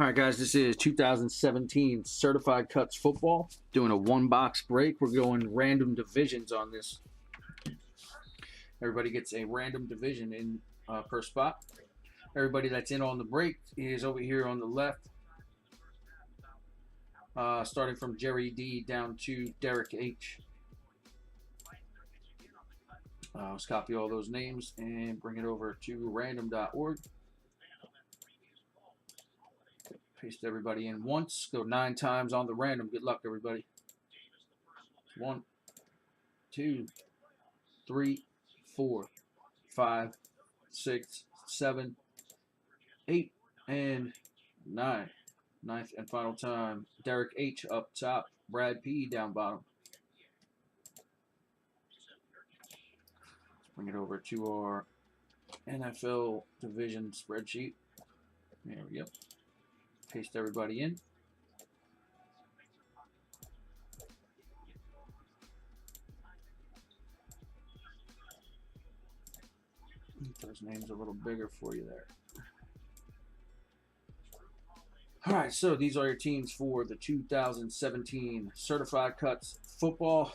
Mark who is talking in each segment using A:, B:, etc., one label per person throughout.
A: All right, guys, this is 2017 Certified Cuts Football. Doing a one-box break. We're going random divisions on this. Everybody gets a random division in per spot. Everybody that's in on the break is over here on the left, starting from Jerry D down to Derek H. Let's copy all those names and bring it over to random.org. Paste everybody in once. Go 9 times on the random. Good luck, everybody. 1, 2, 3, 4, 5, 6, 7, 8, and 9. Ninth and final time. Derek H up top. Brad P down bottom. Let's bring it over to our NFL division spreadsheet. There we go. Paste everybody in. Those names a little bigger for you there. All right, so these are your teams for the 2017 Certified Cuts Football.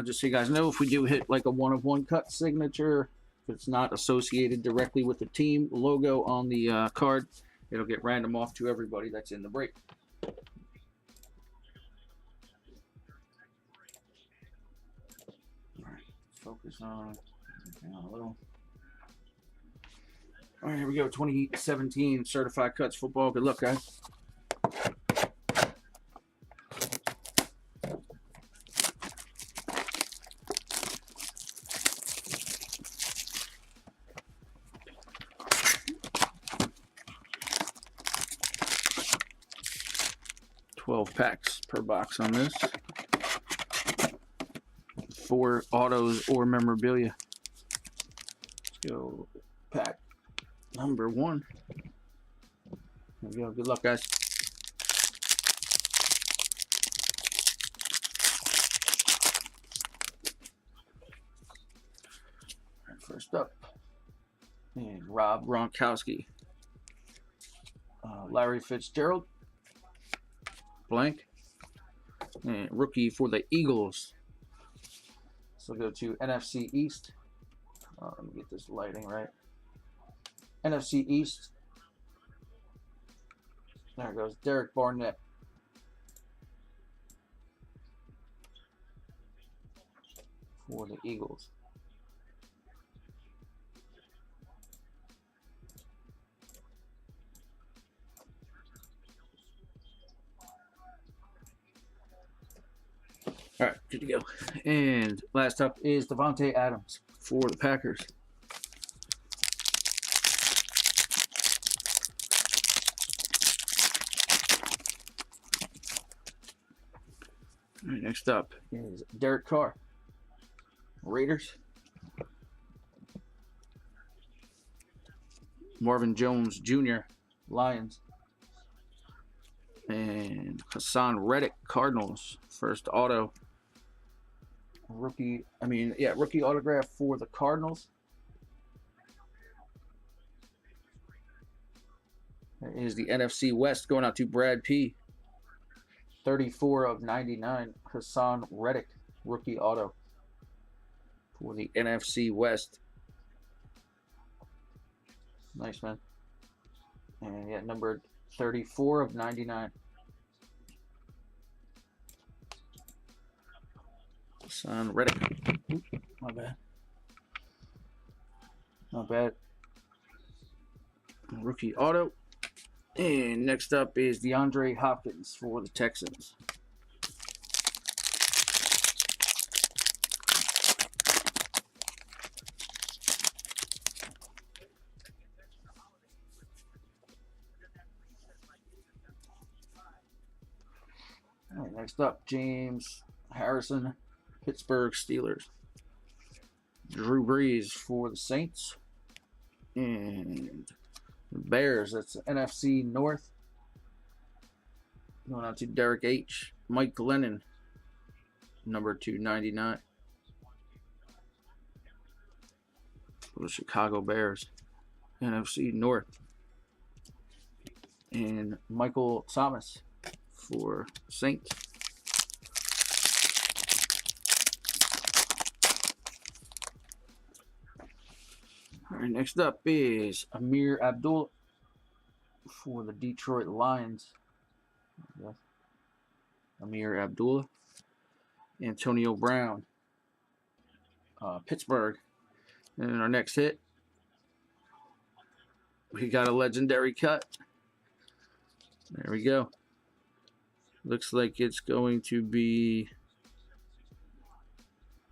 A: Just so you guys know, if we do hit like a one-of-one cut signature, if it's not associated directly with the team logo on the card, it'll get random off to everybody that's in the break. All right, focus on a little. All right, here we go. 2017 Certified Cuts Football. Good luck, guys. $12 per box on this. 4 autos or memorabilia. Let's go pack number 1. There we go. Good luck, guys. All right, first up, and Rob Gronkowski, Larry Fitzgerald, blank, and rookie for the Eagles. So go to NFC East. Let me get this lighting right. NFC East. There goes Derek Barnett. For the Eagles. All right, good to go. And last up is Davante Adams for the Packers. All right, next up is Derek Carr, Raiders. Marvin Jones Jr., Lions. And Hassan Reddick, Cardinals. First auto. Rookie autograph for the Cardinals. There is the NFC West going out to Brad P. 34 of 99. Hassan Reddick, rookie auto for the NFC West. Nice, man. And yeah, numbered 34 of 99. Hassan Reddick. Ooh, my bad. Not bad. Rookie auto. And next up is DeAndre Hopkins for the Texans. All right, next up, James Harrison, Pittsburgh Steelers. Drew Brees for the Saints. And Bears, that's NFC North. Going out to Derek H. Mike Glennon, number 299. For the Chicago Bears. NFC North. And Michael Thomas for Saints. All right, next up is Amir Abdullah for the Detroit Lions. Amir Abdullah. Antonio Brown, Pittsburgh. And our next hit, we got a legendary cut. There we go. Looks like it's going to be,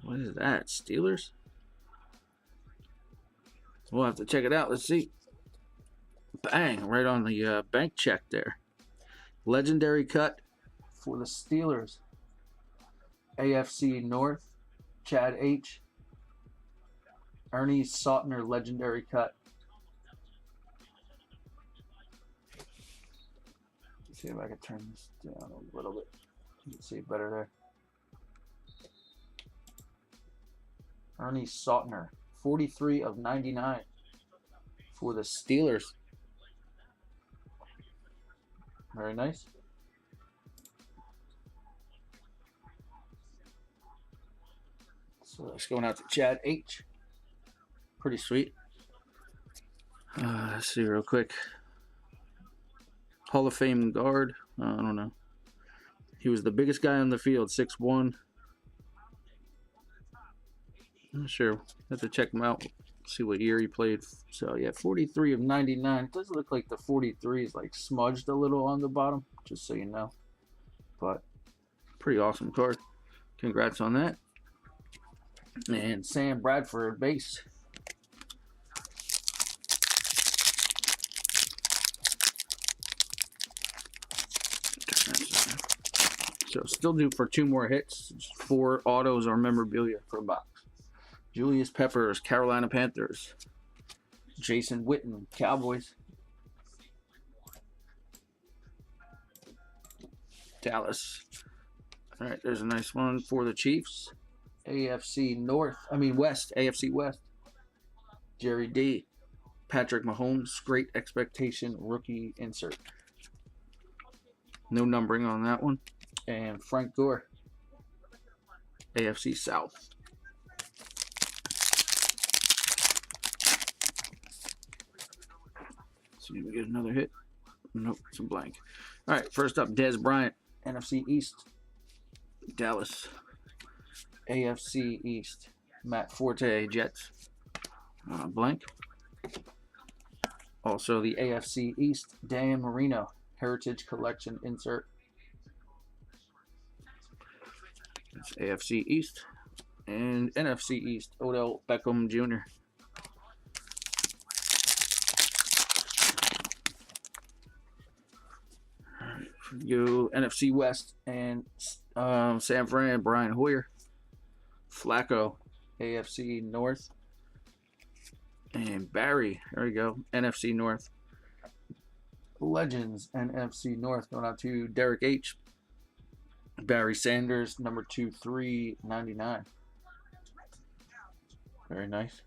A: what is that, Steelers? We'll have to check it out. Let's see. Bang, right on the bank check there. Legendary cut for the Steelers. AFC North, Chad H. Ernie Sautner legendary cut. Let's see if I can turn this down a little bit. You can see it better there. Ernie Sautner, 43 of 99 for the Steelers. Very nice. So that's going out to Chad H. Pretty sweet. Let's see real quick. Hall of Fame guard. I don't know. He was the biggest guy on the field, 6'1". I'm not sure. Have to check him out. See what year he played. So yeah, 43 of 99. It does look like the 43 is like smudged a little on the bottom, just so you know. But pretty awesome card. Congrats on that. And Sam Bradford base. So still due for 2 more hits. 4 autos or memorabilia per box. Julius Peppers, Carolina Panthers. Jason Witten, Cowboys. Dallas. All right, there's a nice one for the Chiefs. AFC West. AFC West. Jerry D. Patrick Mahomes, Great Expectation rookie insert. No numbering on that one. And Frank Gore. AFC South. See if we get another hit. Nope, it's a blank. All right, first up, Dez Bryant, NFC East. Dallas. AFC East. Matt Forte, Jets. Blank. Also the AFC East, Dan Marino, Heritage Collection insert. That's AFC East. And NFC East, Odell Beckham Jr. Go NFC West and San Fran, Brian Hoyer. Flacco, AFC North. And Barry, there we go, NFC North. Legends, NFC North, going out to Derek H. Barry Sanders, number 2/399. Very nice.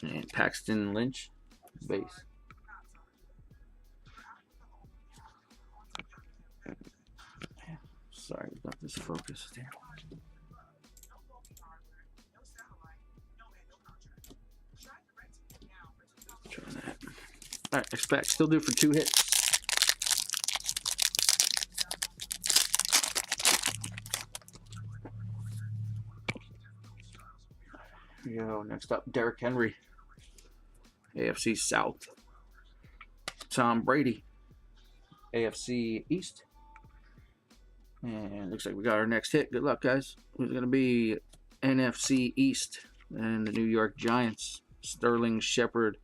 A: And Paxton Lynch, base. Sorry about this focus. Damn. Try that. All right, expect still due for 2 hits. Here we go. Next up, Derrick Henry, AFC South. Tom Brady, AFC East. And looks like we got our next hit. Good luck, guys. Who's going to be NFC East and the New York Giants. Sterling Shepard,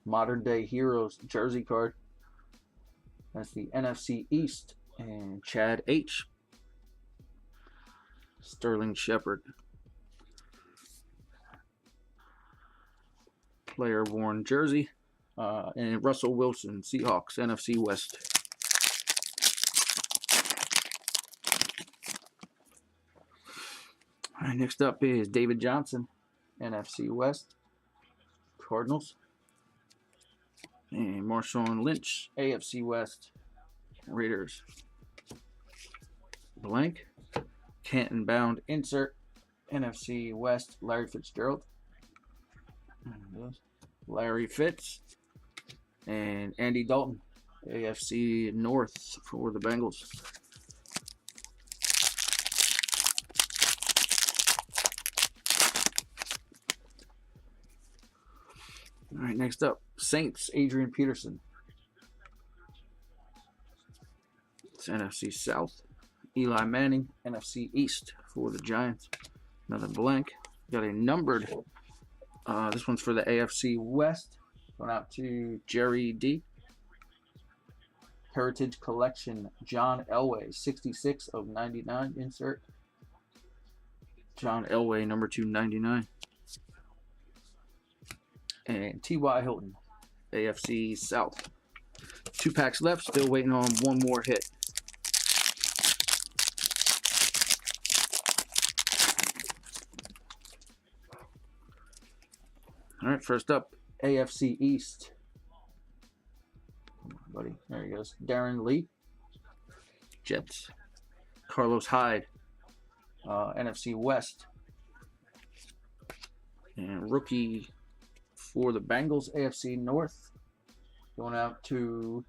A: Modern Day Heroes jersey card. That's the NFC East. And Chad H. Sterling Shepard. Player worn jersey. And Russell Wilson, Seahawks, NFC West. All right, next up is David Johnson, NFC West, Cardinals. And Marshawn Lynch, AFC West, Raiders. Blank. Canton bound insert, NFC West, Larry Fitzgerald. Larry Fitz. And Andy Dalton, AFC North for the Bengals. All right, next up, Saints, Adrian Peterson. It's NFC South. Eli Manning, NFC East for the Giants. Another blank. Got a numbered. This one's for the AFC West. Going out to Jerry D. Heritage Collection, John Elway, 66 of 99. Insert. John Elway, number 299. And T.Y. Hilton, AFC South. 2 packs left. Still waiting on one more hit. All right, first up, AFC East. Buddy, there he goes. Darren Lee, Jets. Carlos Hyde, NFC West. And rookie for the Bengals, AFC North. Going out to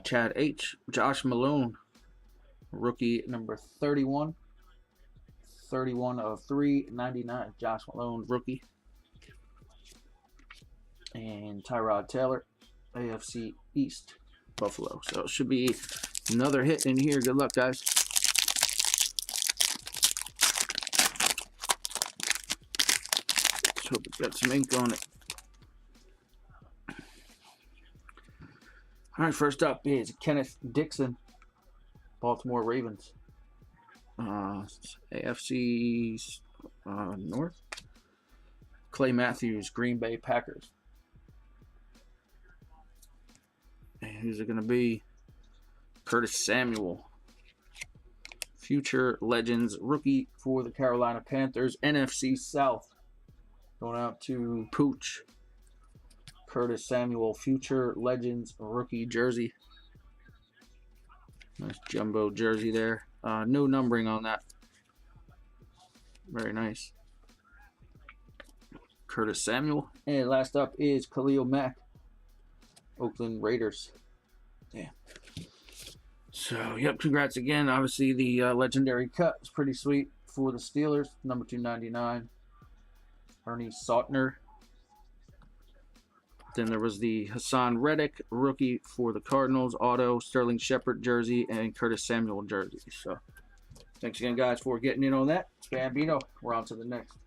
A: Chad H. Josh Malone, rookie number 31. 31 of 399. Josh Malone, rookie. And Tyrod Taylor, AFC East, Buffalo. So it should be another hit in here. Good luck, guys. Let's hope it's got some ink on it. All right, first up is Kenneth Dixon, Baltimore Ravens. AFC North. Clay Matthews, Green Bay Packers. And who's it going to be? Curtis Samuel, Future Legends rookie for the Carolina Panthers, NFC South. Going out to Pooch. Curtis Samuel, Future Legends rookie jersey. Nice jumbo jersey there. No numbering on that. Very nice. Curtis Samuel. And last up is Khalil Mack, Oakland Raiders. Yeah. So, yep, congrats again. Obviously, the legendary cut was pretty sweet for the Steelers. Number 299, Ernie Sautner. Then there was the Hassan Reddick, rookie for the Cardinals, auto, Sterling Shepard jersey, and Curtis Samuel jersey. So, thanks again, guys, for getting in on that. It's Bambino. We're on to the next.